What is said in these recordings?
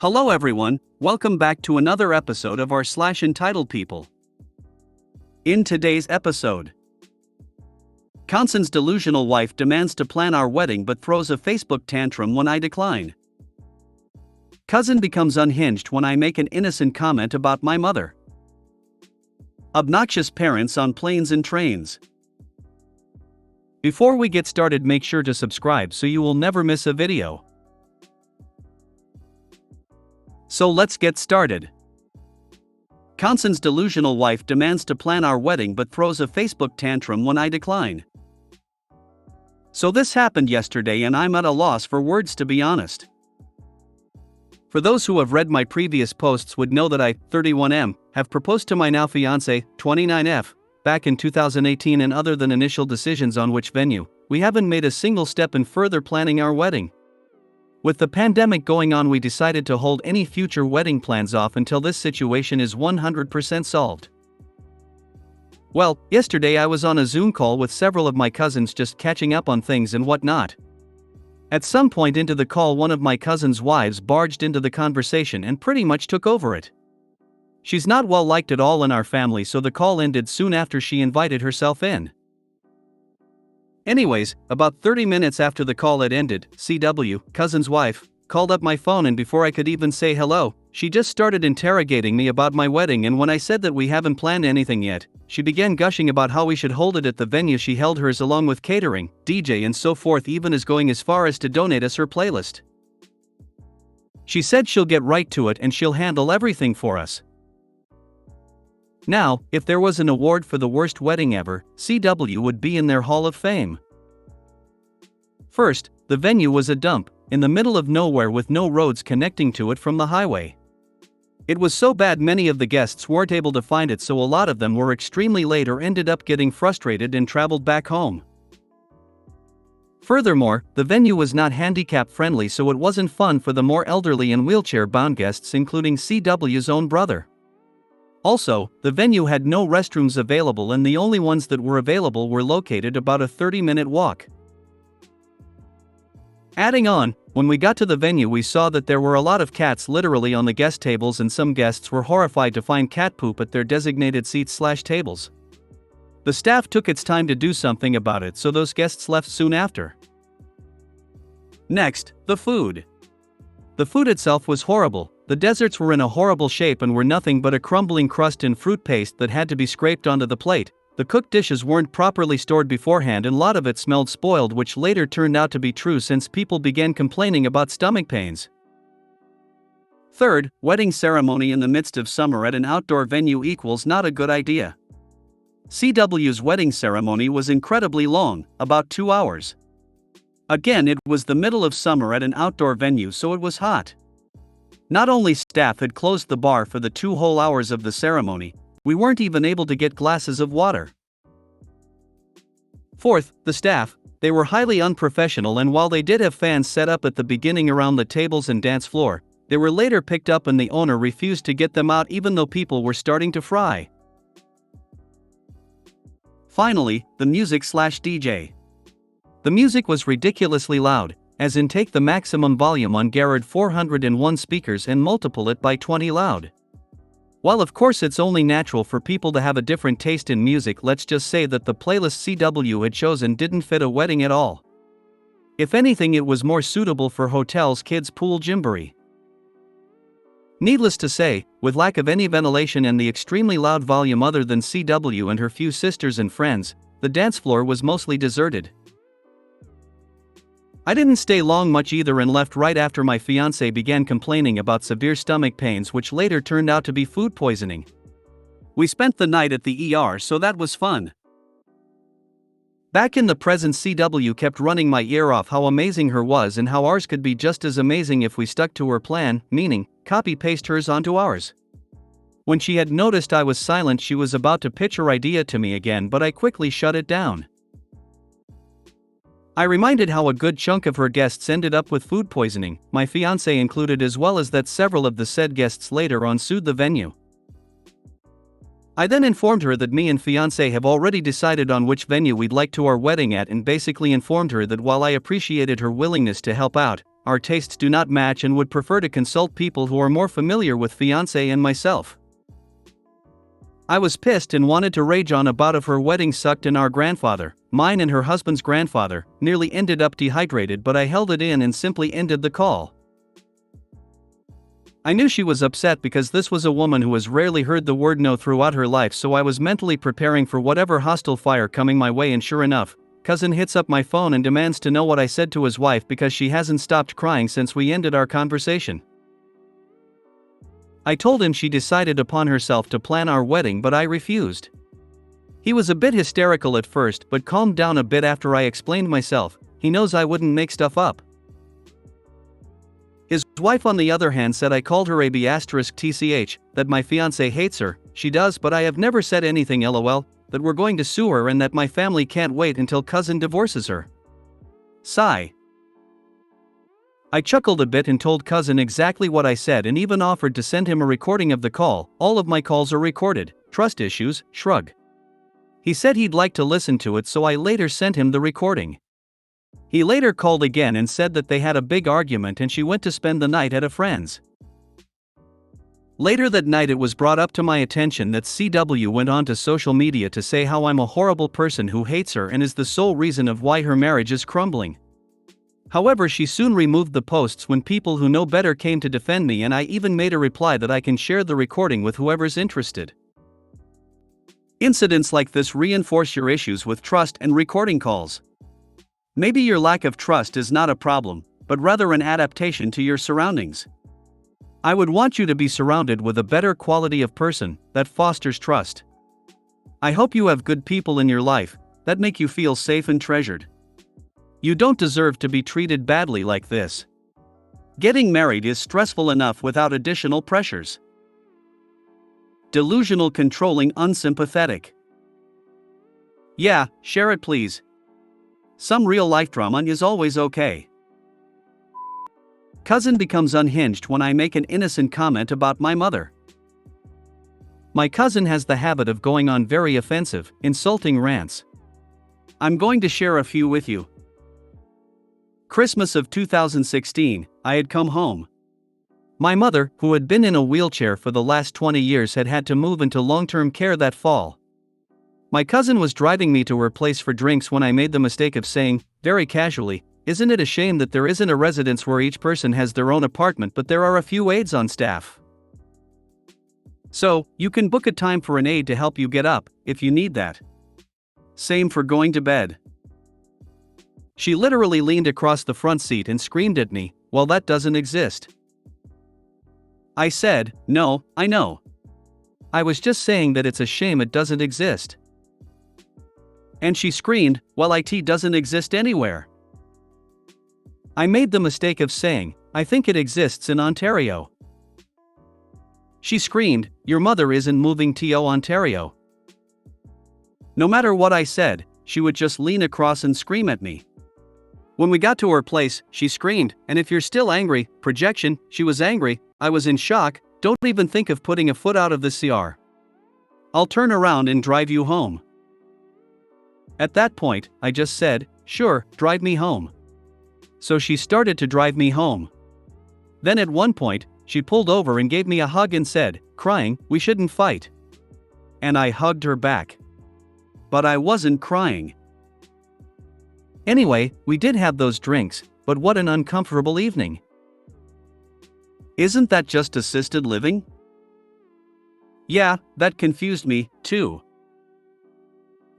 Hello everyone, welcome back to another episode of r/slash entitled people. In today's episode, Counsin's delusional wife demands to plan our wedding but throws a Facebook tantrum when I decline. Cousin becomes unhinged when I make an innocent comment about my mother. Obnoxious parents on planes and trains. Before we get started, make sure to subscribe so you will never miss a video. So let's get started. Counsin's delusional wife demands to plan our wedding but throws a Facebook tantrum when I decline. So this happened yesterday and I'm at a loss for words, to be honest. For those who have read my previous posts would know that I, 31M, have proposed to my now fiancé, 29F, back in 2018, and other than initial decisions on which venue, we haven't made a single step in further planning our wedding. With the pandemic going on, we decided to hold any future wedding plans off until this situation is 100% solved. Well, yesterday I was on a Zoom call with several of my cousins just catching up on things and whatnot. At some point into the call, one of my cousins' wives barged into the conversation and pretty much took over it. She's not well liked at all in our family, so the call ended soon after she invited herself in. Anyways, about 30 minutes after the call had ended, CW, cousin's wife, called up my phone, and before I could even say hello, she just started interrogating me about my wedding, and when I said that we haven't planned anything yet, she began gushing about how we should hold it at the venue she held hers, along with catering, DJ and so forth, even as going as far as to donate us her playlist. She said she'll get right to it and she'll handle everything for us. Now, if there was an award for the worst wedding ever, CW would be in their Hall of Fame. First, the venue was a dump, in the middle of nowhere with no roads connecting to it from the highway. It was so bad many of the guests weren't able to find it, so a lot of them were extremely late or ended up getting frustrated and traveled back home. Furthermore, the venue was not handicap friendly, so it wasn't fun for the more elderly and wheelchair-bound guests, including CW's own brother. Also, the venue had no restrooms available, and the only ones that were available were located about a 30-minute walk. Adding on, when we got to the venue, we saw that there were a lot of cats literally on the guest tables, and some guests were horrified to find cat poop at their designated seats/tables. The staff took its time to do something about it, so those guests left soon after. Next, the food. The food itself was horrible. The desserts were in a horrible shape and were nothing but a crumbling crust and fruit paste that had to be scraped onto the plate. The cooked dishes weren't properly stored beforehand, and a lot of it smelled spoiled, which later turned out to be true since people began complaining about stomach pains. Third, wedding ceremony in the midst of summer at an outdoor venue equals not a good idea. CW's wedding ceremony was incredibly long, about 2 hours. Again, it was the middle of summer at an outdoor venue, so it was hot. Not only staff had closed the bar for the 2 whole hours of the ceremony, we weren't even able to get glasses of water. Fourth, the staff. They were highly unprofessional, and while they did have fans set up at the beginning around the tables and dance floor, they were later picked up and the owner refused to get them out even though people were starting to fry. Finally, the music/DJ. The music was ridiculously loud, as in take the maximum volume on Garrett 401 speakers and multiple it by 20 loud. While of course it's only natural for people to have a different taste in music, let's just say that the playlist CW had chosen didn't fit a wedding at all. If anything, it was more suitable for hotels, kids' pool, gymboree. Needless to say, with lack of any ventilation and the extremely loud volume other than CW and her few sisters and friends, the dance floor was mostly deserted. I didn't stay long much either and left right after my fiancé began complaining about severe stomach pains, which later turned out to be food poisoning. We spent the night at the ER, so that was fun. Back in the present, CW kept running my ear off how amazing her was and how ours could be just as amazing if we stuck to her plan, meaning, copy-paste hers onto ours. When she had noticed I was silent, she was about to pitch her idea to me again, but I quickly shut it down. I reminded how a good chunk of her guests ended up with food poisoning, my fiancé included, as well as that several of the said guests later on sued the venue. I then informed her that me and fiancé have already decided on which venue we'd like to our wedding at, and basically informed her that while I appreciated her willingness to help out, our tastes do not match and would prefer to consult people who are more familiar with fiancé and myself. I was pissed and wanted to rage on about if her wedding sucked and our grandfather, mine and her husband's grandfather, nearly ended up dehydrated, but I held it in and simply ended the call. I knew she was upset because this was a woman who has rarely heard the word no throughout her life, so I was mentally preparing for whatever hostile fire coming my way, and sure enough, cousin hits up my phone and demands to know what I said to his wife because she hasn't stopped crying since we ended our conversation. I told him she decided upon herself to plan our wedding, but I refused. He was a bit hysterical at first but calmed down a bit after I explained myself. He knows I wouldn't make stuff up. His wife on the other hand said I called her a b*tch, that my fiancé hates her. She does, but I have never said anything lol, that we're going to sue her and that my family can't wait until cousin divorces her. Sigh. I chuckled a bit and told cousin exactly what I said and even offered to send him a recording of the call. All of my calls are recorded. Trust issues, shrug. He said he'd like to listen to it, so I later sent him the recording. He later called again and said that they had a big argument and she went to spend the night at a friend's. Later that night it was brought up to my attention that CW went on to social media to say how I'm a horrible person who hates her and is the sole reason of why her marriage is crumbling. However, she soon removed the posts when people who know better came to defend me, and I even made a reply that I can share the recording with whoever's interested. Incidents like this reinforce your issues with trust and recording calls. Maybe your lack of trust is not a problem, but rather an adaptation to your surroundings. I would want you to be surrounded with a better quality of person that fosters trust. I hope you have good people in your life that make you feel safe and treasured. You don't deserve to be treated badly like this. Getting married is stressful enough without additional pressures. Delusional, controlling, unsympathetic. Yeah, share it please. Some real life drama is always okay. Cousin becomes unhinged when I make an innocent comment about my mother. My cousin has the habit of going on very offensive, insulting rants. I'm going to share a few with you. Christmas of 2016, I had come home. My mother, who had been in a wheelchair for the last 20 years, had had to move into long-term care that fall. My cousin was driving me to her place for drinks when I made the mistake of saying, very casually, "Isn't it a shame that there isn't a residence where each person has their own apartment but there are a few aides on staff? So, you can book a time for an aide to help you get up, if you need that. Same for going to bed." She literally leaned across the front seat and screamed at me, "Well, that doesn't exist." I said, "No, I know. I was just saying that it's a shame it doesn't exist." And she screamed, "Well, it doesn't exist anywhere." I made the mistake of saying, "I think it exists in Ontario." She screamed, "Your mother isn't moving to Ontario." No matter what I said, she would just lean across and scream at me. When we got to her place, she screamed, "And if you're still angry," projection, she was angry. I was in shock. "Don't even think of putting a foot out of the car. I'll turn around and drive you home." At that point, I just said, "Sure, drive me home." So she started to drive me home. Then at one point, she pulled over and gave me a hug and said, crying, "We shouldn't fight." And I hugged her back. But I wasn't crying. Anyway, we did have those drinks, but what an uncomfortable evening. Isn't that just assisted living? Yeah, that confused me, too.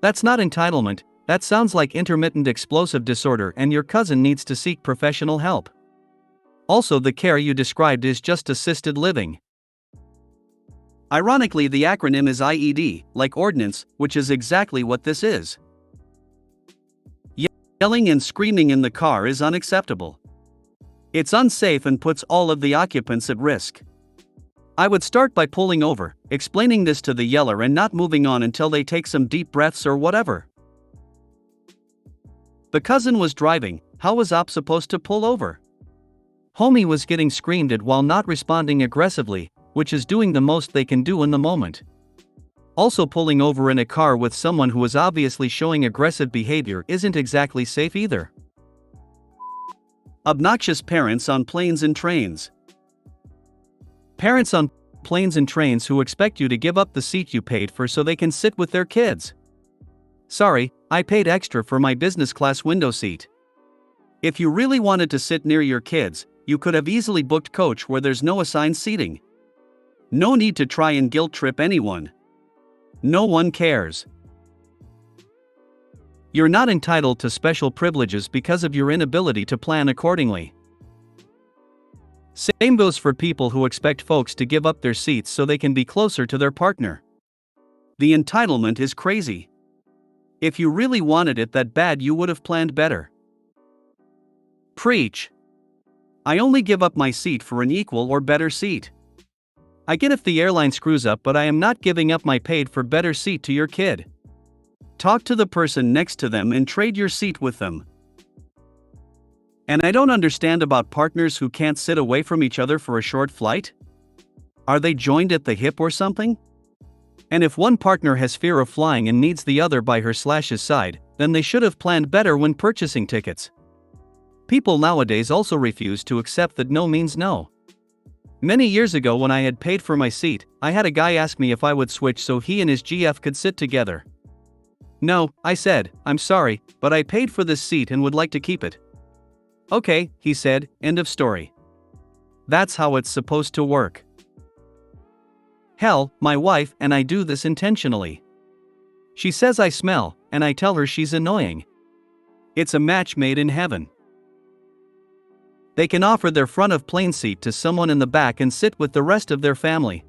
That's not entitlement, that sounds like intermittent explosive disorder, and your cousin needs to seek professional help. Also, the care you described is just assisted living. Ironically, the acronym is IED, like ordinance, which is exactly what this is. Yelling and screaming in the car is unacceptable. It's unsafe and puts all of the occupants at risk. I would start by pulling over, explaining this to the yeller, and not moving on until they take some deep breaths or whatever. The cousin was driving, how was I supposed to pull over? Homie was getting screamed at while not responding aggressively, which is doing the most they can do in the moment. Also, pulling over in a car with someone who is obviously showing aggressive behavior isn't exactly safe either. Obnoxious parents on planes and trains. Parents on planes and trains who expect you to give up the seat you paid for so they can sit with their kids. Sorry, I paid extra for my business class window seat. If you really wanted to sit near your kids, you could have easily booked coach where there's no assigned seating. No need to try and guilt trip anyone. No one cares. You're not entitled to special privileges because of your inability to plan accordingly. Same goes for people who expect folks to give up their seats so they can be closer to their partner. The entitlement is crazy. If you really wanted it that bad, you would have planned better. Preach. I only give up my seat for an equal or better seat. I get if the airline screws up, but I am not giving up my paid for better seat to your kid. Talk to the person next to them and trade your seat with them. And I don't understand about partners who can't sit away from each other for a short flight. Are they joined at the hip or something? And if one partner has fear of flying and needs the other by her/his side, then they should have planned better when purchasing tickets. People nowadays also refuse to accept that no means no. Many years ago, when I had paid for my seat, I had a guy ask me if I would switch so he and his GF could sit together. No, I said, I'm sorry, but I paid for this seat and would like to keep it. Okay, he said, end of story. That's how it's supposed to work. Hell, my wife and I do this intentionally. She says I smell, and I tell her she's annoying. It's a match made in heaven. They can offer their front of plane seat to someone in the back and sit with the rest of their family.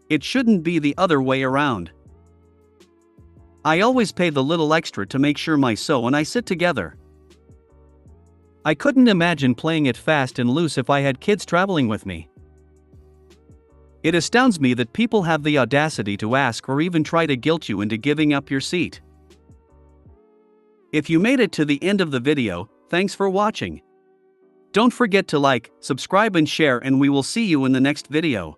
It shouldn't be the other way around. I always pay the little extra to make sure my so and I sit together. I couldn't imagine playing it fast and loose if I had kids traveling with me. It astounds me that people have the audacity to ask or even try to guilt you into giving up your seat. If you made it to the end of the video, thanks for watching. Don't forget to like, subscribe and share, and we will see you in the next video.